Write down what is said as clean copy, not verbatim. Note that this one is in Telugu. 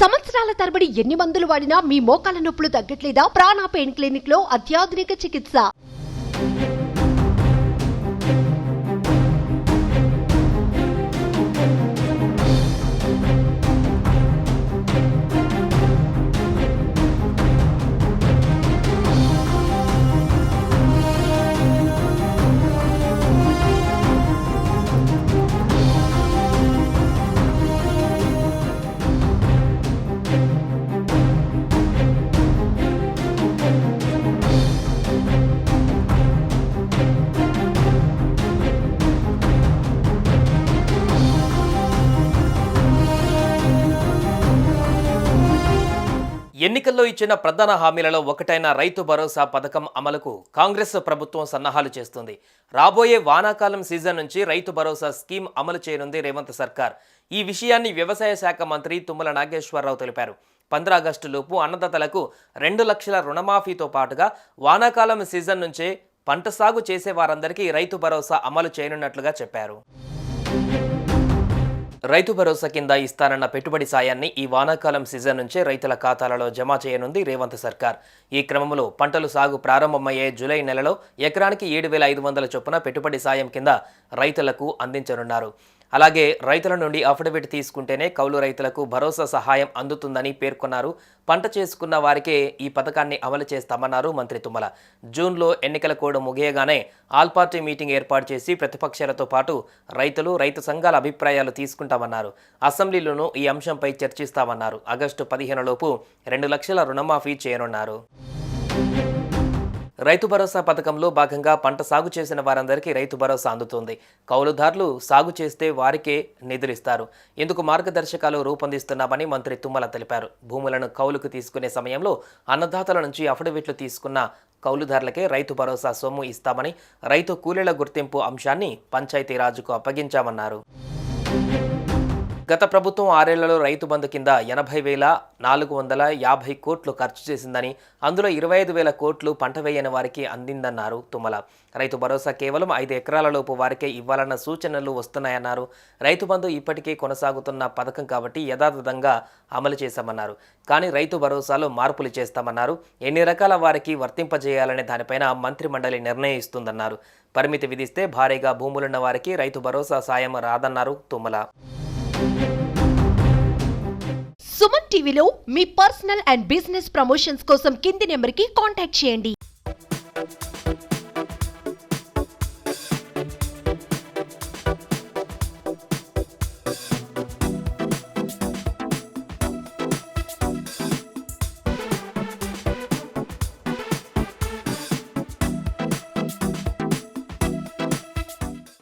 సంవత్సరాల తరబడి ఎన్ని మందులు వాడినా మీ మోకాల నొప్పులు తగ్గట్లేదా? ప్రాణ పెయిన్ క్లినిక్ లో అత్యాధునిక చికిత్స. ఎన్నికల్లో ఇచ్చిన ప్రధాన హామీలలో ఒకటైన రైతు భరోసా పథకం అమలుకు కాంగ్రెస్ ప్రభుత్వం సన్నాహాలు చేస్తుంది. రాబోయే వానాకాలం సీజన్ నుంచి రైతు భరోసా స్కీమ్ అమలు చేయనుంది రేవంత్ సర్కార్. ఈ విషయాన్ని వ్యవసాయ శాఖ మంత్రి తుమ్మల నాగేశ్వరరావు తెలిపారు. 15 ఆగస్టులోపు అన్నదాతలకు 2 లక్షల రుణమాఫీతో పాటుగా వానాకాలం సీజన్ నుంచే పంట సాగు చేసే వారందరికీ రైతు భరోసా అమలు చేయనున్నట్లుగా చెప్పారు. రైతు భరోసా కింద ఇస్తానన్న పెట్టుబడి సాయాన్ని ఈ వానాకాలం సీజన్ నుంచే రైతుల ఖాతాలలో జమ చేయనుంది రేవంత్ సర్కార్. ఈ క్రమంలో పంటలు సాగు ప్రారంభమయ్యే జూలై నెలలో ఎకరానికి 7,500 చొప్పున పెట్టుబడి సాయం కింద రైతులకు అందించనున్నారు. అలాగే రైతుల నుండి అఫిడవిట్ తీసుకుంటేనే కౌలు రైతులకు భరోసా సహాయం అందుతుందని పేర్కొన్నారు. పంట చేసుకున్న వారికే ఈ పథకాన్ని అమలు చేస్తామన్నారు మంత్రి తుమ్మల. జూన్లో ఎన్నికల కోడ్ ముగియగానే ఆల్ పార్టీ మీటింగ్ ఏర్పాటు చేసి ప్రతిపక్షాలతో పాటు రైతులు, రైతు సంఘాల అభిప్రాయాలు తీసుకుంటామన్నారు. అసెంబ్లీలోనూ ఈ అంశంపై చర్చిస్తామన్నారు. ఆగస్టు 15 లోపు 2 లక్షల రుణమాఫీ చేయనున్నారు. రైతు భరోసా పథకంలో భాగంగా పంట సాగు చేసిన వారందరికీ రైతు భరోసా అందుతుంది. కౌలుదారులు సాగు చేస్తే వారికే నిధులిస్తారు. ఇందుకు మార్గదర్శకాలు రూపొందిస్తున్నామని మంత్రి తుమ్మల తెలిపారు. భూములను కౌలుకు తీసుకునే సమయంలో అన్నదాతల నుంచి అఫిడవిట్లు తీసుకున్న కౌలుదారులకే రైతు భరోసా సొమ్ము ఇస్తామని, రైతు కూలీల గుర్తింపు అంశాన్ని పంచాయతీరాజ్కు అప్పగించామన్నారు. గత ప్రభుత్వం 6 ఏళ్లలో రైతు బంధు కింద 80,450 కోట్లు ఖర్చు చేసిందని, అందులో 25,000 కోట్లు పంట వేయని వారికి అందిందన్నారు తుమ్మల. రైతు భరోసా కేవలం 5 ఎకరాల లోపు వారికే ఇవ్వాలన్న సూచనలు వస్తున్నాయన్నారు. రైతు బంధు ఇప్పటికే కొనసాగుతున్న పథకం కాబట్టి యథాతథంగా అమలు చేశామన్నారు. కానీ రైతు భరోసాలో మార్పులు చేస్తామన్నారు. ఎన్ని రకాల వారికి వర్తింపజేయాలనే దానిపైన మంత్రి మండలి నిర్ణయిస్తుందన్నారు. పరిమితి విధిస్తే భారీగా భూములున్న వారికి రైతు భరోసా సాయం రాదన్నారు తుమ్మల. సుమన్ టీవీలో మీ పర్సనల్ అండ్ బిజినెస్ ప్రమోషన్స్ కోసం కింది నెంబర్కి కాంటాక్ట్ చేయండి.